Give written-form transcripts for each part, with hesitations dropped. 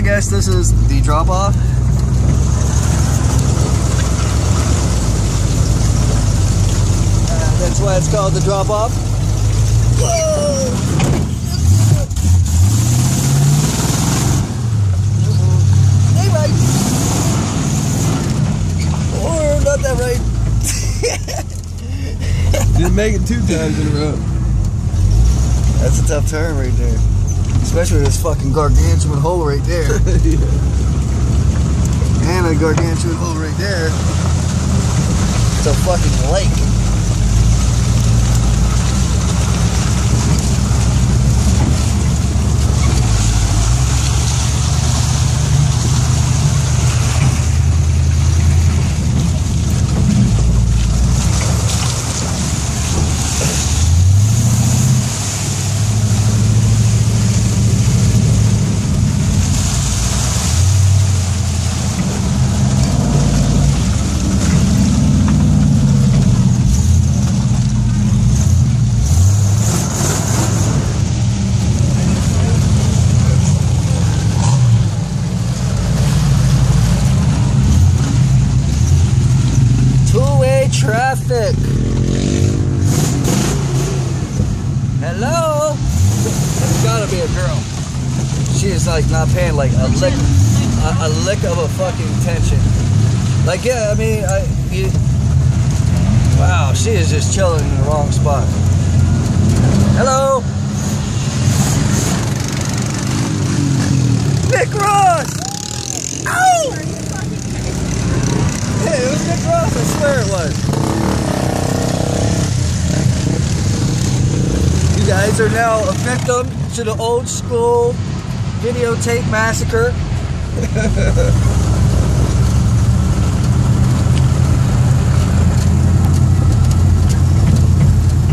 I guess this is the drop-off. That's why it's called the drop-off. Whoa! Hey, right. Or not that right. Didn't make it 2 times in a row. That's a tough turn right there. Especially with this fucking gargantuan hole right there. Yeah. And a gargantuan hole right there. It's a fucking lake. Traffic. Hello? It's gotta be a girl. She is like not paying like a lick of a fucking attention. Like, yeah, I mean, wow, she is just chilling in the wrong spot. Hello? Nick Ross! Ow! Hey, it was Nick Ross, I swear it was. You guys are now a victim to the old school videotape massacre.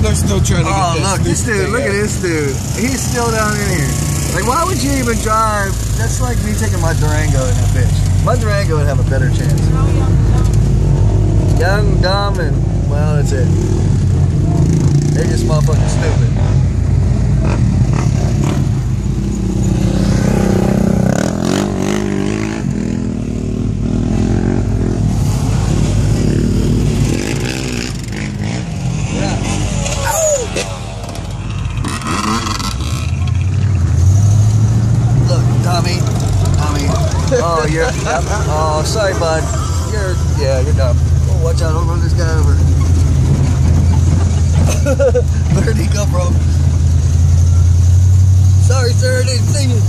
They're still trying to get look, this dude, look at this dude. He's still down in here. Like, why would you even drive? That's like me taking my Durango in that bitch. My Durango would have a better chance. Young, dumb, and, well, that's it. They're just motherfucking stupid. Look, Tommy. Oh, you're, oh, sorry, bud. You're dumb. Oh, watch out, don't run this guy over. Where did he come from? Sorry, sir, I didn't see you.